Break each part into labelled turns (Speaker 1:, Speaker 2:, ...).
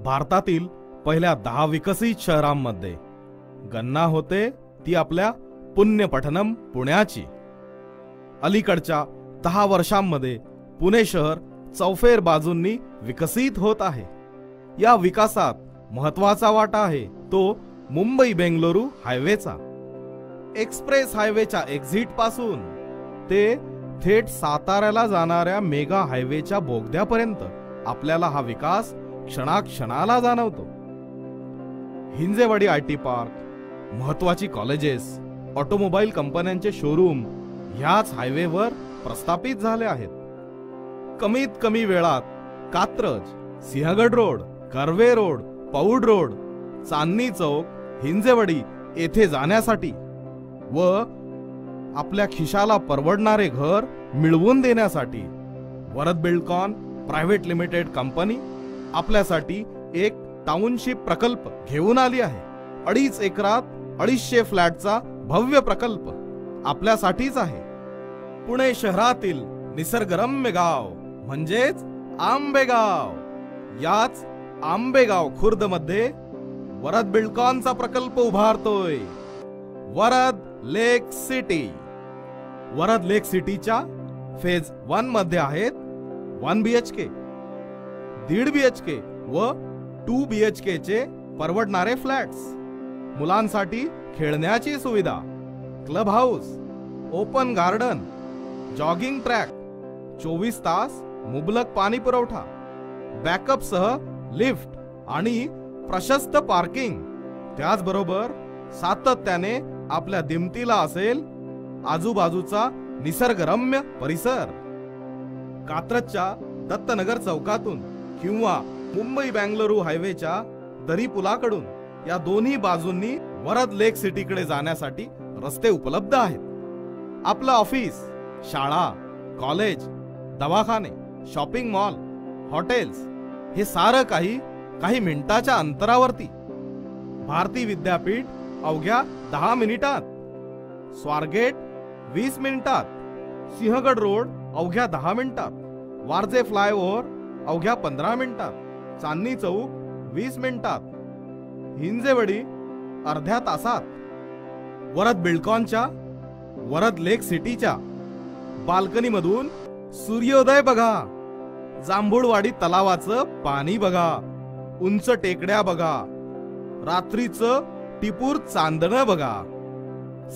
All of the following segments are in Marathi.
Speaker 1: भारतातील पहिल्या 10 विकसित शहरांमध्ये गणना होते ती आपल्या पुण्यपठणम पुण्याची। अलीकडच्या 10 वर्षांमध्ये पुणे शहर चौफेर बाजूंनी विकसित होत आहे। या विकासात महत्वाचा वाटा आहे तो मुंबई बेंगलुरू हायवेचा। एक्सप्रेस हायवेच्या एक्झिट पासून ते थेट साताऱ्याला जाणाऱ्या मेगा हायवेच्या बोगद्यापर्यंत आपल्याला हा विकास क्षणाक्षणाला जाणवतो। हिंजेवाडी आयटी पार्क, महत्वाची कॉलेजेस, ऑटोमोबाईल कंपन्यांचे शोरूम ह्याच हायवेवर प्रस्थापित झाले आहेत। कमीत कमी वेळात Katraj, Sinhagad road, Karve road, Paud road, Chandni Chowk, Hinjewadi येथे जाण्यासाठी व आपल्या खिशाला परवडणारे घर मिळवून देण्यासाठी Varad Buildcon private limited company आपल्यासाठी एक टाउनशिप प्रकल्प घेऊन आली आहे। 2.5 एकरात 250 फ्लॅटचा भव्य प्रकल्प आपल्यासाठीच आहे। पुणे शहरातील निसर्गरम्य गाव म्हणजेच आंबेगाव। याच आंबेगाव खुर्द मध्ये वरद बिल्डकॉनचा प्रकल्प उभारतोय, वरद लेक सिटी। वरद लेक सिटीच्या फेज 1 मध्ये आहेत 1 BHK, 1.5 BHK व 2 BHK चे परवडणारे फ्लॅट्स, मुलांसाठी खेळण्याची सुविधा, club house, open garden, jogging track, 24 तास मुबलक पाणी पुरवठा, बॅकअप सह लिफ्ट आणि प्रशस्त पार्किंग। त्याचबरोबर सातत्याने आपल्या दिमतीला असेल आजूबाजूचा निसर्गरम्य परिसर। कात्रजच्या दत्तनगर चौकातून किंवा मुंबई बेंगलुरू हायवेच्या दरी पुलाकडून या दोन्ही बाजूंनी वरद लेक सिटीकडे जाण्यासाठी रस्ते उपलब्ध आहेत। आपलं ऑफिस, शाळा, कॉलेज, दवाखाने, शॉपिंग मॉल, हॉटेल्स हे सारं काही मिनिटाच्या अंतरावरती। भारती विद्यापीठ अवघ्या 10 मिनिटात, स्वारगेट 20 मिनिटात, सिंहगड रोड अवघ्या 10 मिनिटात, वारजे फ्लायओव्हर अवघ्या 15 मिनिटात, चांदणी चौक 20 मिनिटात, हिंजेवाडी अर्ध्या तासात। वरद बिल्डकॉनच्या वरद लेक सिटीच्या बाल्कनी मधून सूर्योदय बघा, जांभूळवाडी तलावाचं पाणी बघा, उंच टेकड्या बघा, रात्रीचं टिपूर चांदणं बघा।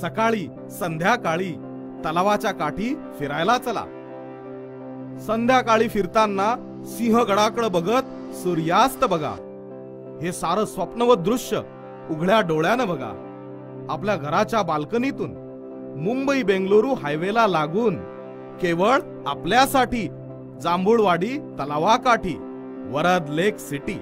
Speaker 1: सकाळी संध्याकाळी तलावाच्या काठी फिरायला चला। संध्याकाळी फिरताना सिंहगडाकडे बघत सूर्यास्त बघा। हे सारं स्वप्नवत दृश्य उघड्या डोळ्यानं बघा। आपल्या घराच्या बाल्कनीतून मुंबई बेंगलुरू हायवेला लागून केवळ आपल्यासाठी जांभूळवाडी तलावाकाठी वरद लेक सिटी।